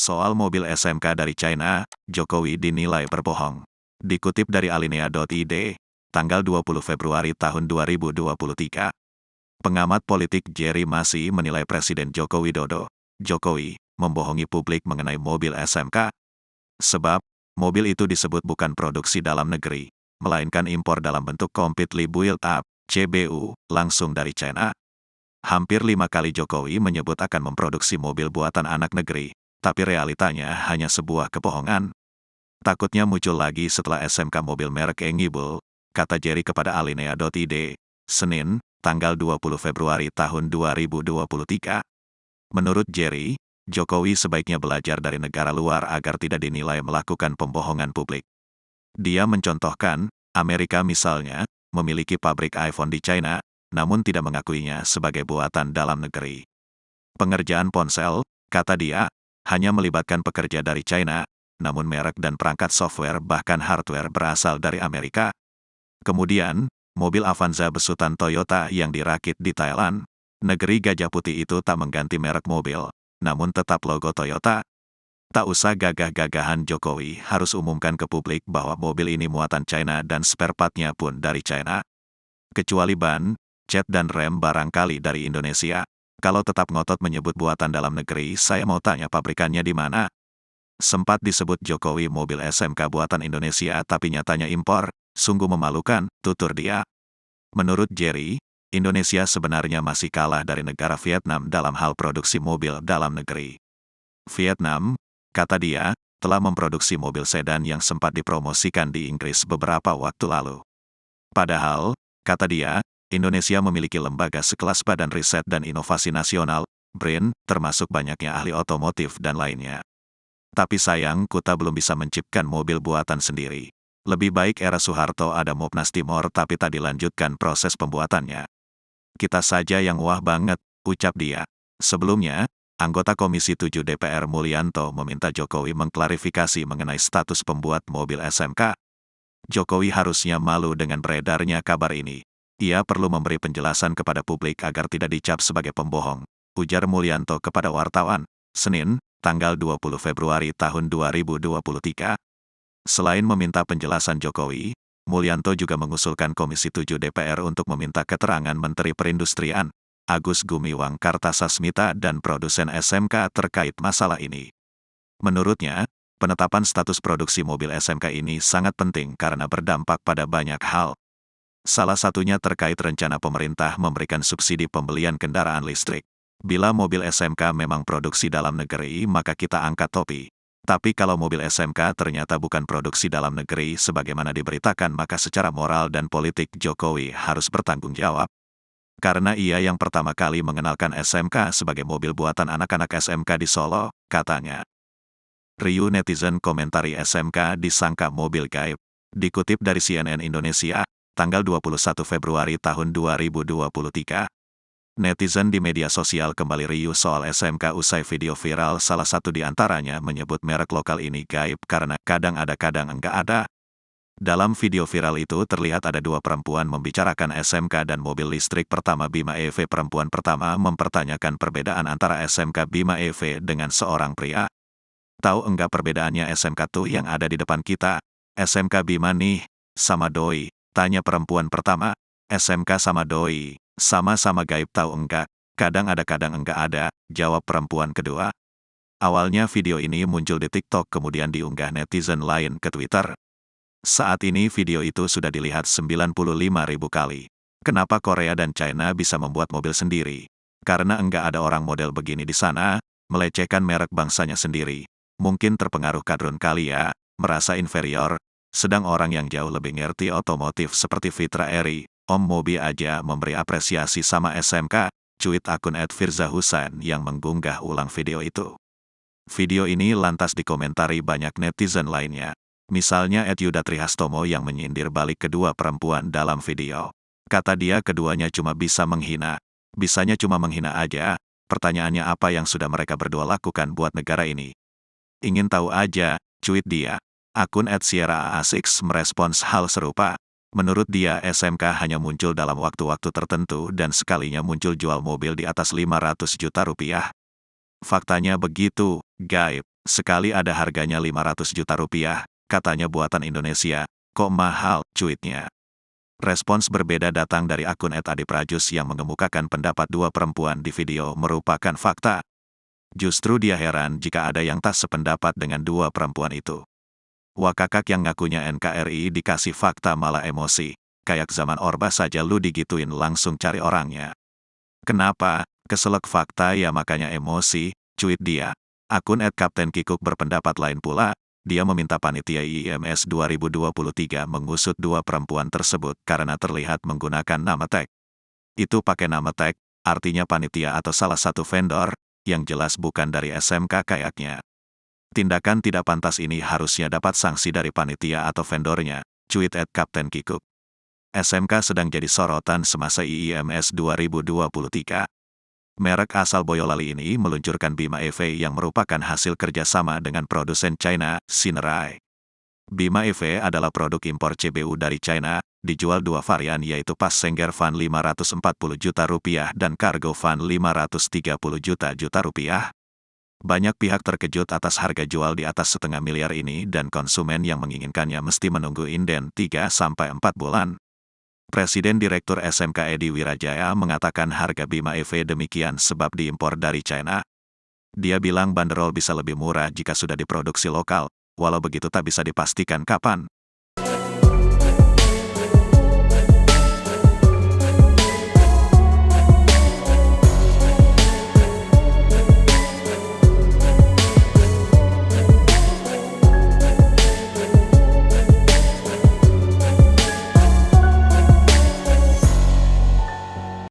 Soal mobil SMK dari China, Jokowi dinilai berbohong. Dikutip dari alinea.id, tanggal 20 Februari tahun 2023. Pengamat politik Jerry Masih menilai Presiden Joko Widodo, Jokowi, membohongi publik mengenai mobil SMK. Sebab, mobil itu disebut bukan produksi dalam negeri, melainkan impor dalam bentuk completely built up, CBU, langsung dari China. Hampir 5 kali Jokowi menyebut akan memproduksi mobil buatan anak negeri, tapi realitanya hanya sebuah kebohongan. Takutnya muncul lagi setelah SMK mobil merek ngibul, kata Jerry kepada alinea.id, Senin, tanggal 20 Februari tahun 2023. Menurut Jerry, Jokowi sebaiknya belajar dari negara luar agar tidak dinilai melakukan pembohongan publik. Dia mencontohkan, Amerika misalnya, memiliki pabrik iPhone di China, namun tidak mengakuinya sebagai buatan dalam negeri. Pengerjaan ponsel, kata dia, hanya melibatkan pekerja dari China, namun merek dan perangkat software bahkan hardware berasal dari Amerika. Kemudian, mobil Avanza besutan Toyota yang dirakit di Thailand, negeri gajah putih itu tak mengganti merek mobil, namun tetap logo Toyota. Tak usah gagah-gagahan Jokowi harus umumkan ke publik bahwa mobil ini muatan China dan spare part-nya pun dari China. Kecuali ban, cat dan rem barangkali dari Indonesia. Kalau tetap ngotot menyebut buatan dalam negeri, saya mau tanya pabrikannya di mana? Sempat disebut Jokowi mobil SMK buatan Indonesia tapi nyatanya impor, sungguh memalukan, tutur dia. Menurut Jerry, Indonesia sebenarnya masih kalah dari negara Vietnam dalam hal produksi mobil dalam negeri. Vietnam, kata dia, telah memproduksi mobil sedan yang sempat dipromosikan di Inggris beberapa waktu lalu. Padahal, kata dia, Indonesia memiliki lembaga sekelas Badan Riset dan Inovasi Nasional, BRIN, termasuk banyaknya ahli otomotif dan lainnya. Tapi sayang kita belum bisa menciptakan mobil buatan sendiri. Lebih baik era Soeharto ada Mopnas Timor tapi tak dilanjutkan proses pembuatannya. Kita saja yang wah banget, ucap dia. Sebelumnya, anggota Komisi 7 DPR Mulyanto meminta Jokowi mengklarifikasi mengenai status pembuat mobil SMK. Jokowi harusnya malu dengan beredarnya kabar ini. Ia perlu memberi penjelasan kepada publik agar tidak dicap sebagai pembohong, ujar Mulyanto kepada wartawan, Senin, tanggal 20 Februari tahun 2023. Selain meminta penjelasan Jokowi, Mulyanto juga mengusulkan Komisi 7 DPR untuk meminta keterangan Menteri Perindustrian, Agus Gumiwang Kartasasmita dan produsen SMK terkait masalah ini. Menurutnya, penetapan status produksi mobil SMK ini sangat penting karena berdampak pada banyak hal. Salah satunya terkait rencana pemerintah memberikan subsidi pembelian kendaraan listrik. Bila mobil SMK memang produksi dalam negeri, maka kita angkat topi. Tapi kalau mobil SMK ternyata bukan produksi dalam negeri sebagaimana diberitakan, maka secara moral dan politik Jokowi harus bertanggung jawab. Karena ia yang pertama kali mengenalkan SMK sebagai mobil buatan anak-anak SMK di Solo, katanya. Riuh netizen komentari SMK disangka mobil gaib. Dikutip dari CNN Indonesia, tanggal 21 Februari tahun 2023. Netizen di media sosial kembali riuh soal SMK usai video viral salah satu di antaranya menyebut merek lokal ini gaib karena kadang ada kadang enggak ada. Dalam video viral itu terlihat ada dua perempuan membicarakan SMK dan mobil listrik pertama Bima EV. Perempuan pertama mempertanyakan perbedaan antara SMK Bima EV dengan seorang pria. Tahu enggak perbedaannya SMK tuh yang ada di depan kita? SMK Bima nih, sama doi. Tanya perempuan pertama, SMK sama doi, sama-sama gaib tahu enggak? Kadang ada kadang enggak ada, jawab perempuan kedua. Awalnya video ini muncul di TikTok kemudian diunggah netizen lain ke Twitter. Saat ini video itu sudah dilihat 95.000 kali. Kenapa Korea dan China bisa membuat mobil sendiri? Karena enggak ada orang model begini di sana, melecehkan merek bangsanya sendiri. Mungkin terpengaruh kadrun kali ya, merasa inferior. Sedang orang yang jauh lebih ngerti otomotif seperti Fitra Eri, Om Mobi aja memberi apresiasi sama SMK, cuit akun @firzahusain yang mengunggah ulang video itu. Video ini lantas dikomentari banyak netizen lainnya. Misalnya @yudatrihastomo yang menyindir balik kedua perempuan dalam video. Kata dia keduanya cuma bisa menghina. Bisanya cuma menghina aja, pertanyaannya apa yang sudah mereka berdua lakukan buat negara ini? Ingin tahu aja, cuit dia. Akun @sierra_a6 merespons hal serupa. Menurut dia SMK hanya muncul dalam waktu-waktu tertentu dan sekalinya muncul jual mobil di atas 500 juta rupiah. Faktanya begitu, gaib. Sekali ada harganya 500 juta rupiah, katanya buatan Indonesia. Kok mahal, cuitnya. Respons berbeda datang dari akun @adiprajus yang mengemukakan pendapat dua perempuan di video merupakan fakta. Justru dia heran jika ada yang tak sependapat dengan dua perempuan itu. Wakakak yang ngakunya NKRI dikasih fakta malah emosi. Kayak zaman Orba saja lu digituin langsung cari orangnya. Kenapa? Keselak fakta ya makanya emosi, cuit dia. Akun @kaptenkikuk berpendapat lain pula. Dia meminta panitia IIMS 2023 mengusut dua perempuan tersebut karena terlihat menggunakan nama tag. Itu pakai nama tag, artinya panitia atau salah satu vendor, yang jelas bukan dari SMK kayaknya. Tindakan tidak pantas ini harusnya dapat sanksi dari panitia atau vendornya, cuit @kaptenkikuk. SMK sedang jadi sorotan semasa IIMS 2023. Merek asal Boyolali ini meluncurkan Bima EV yang merupakan hasil kerjasama dengan produsen China, Sinerai. Bima EV adalah produk impor CBU dari China, dijual dua varian yaitu passenger van 540 juta rupiah dan cargo van 530 juta rupiah. Banyak pihak terkejut atas harga jual di atas setengah miliar ini dan konsumen yang menginginkannya mesti menunggu inden 3-4 bulan. Presiden Direktur SMK Edi Wirajaya mengatakan harga Bima EV demikian sebab diimpor dari China. Dia bilang banderol bisa lebih murah jika sudah diproduksi lokal, walau begitu tak bisa dipastikan kapan.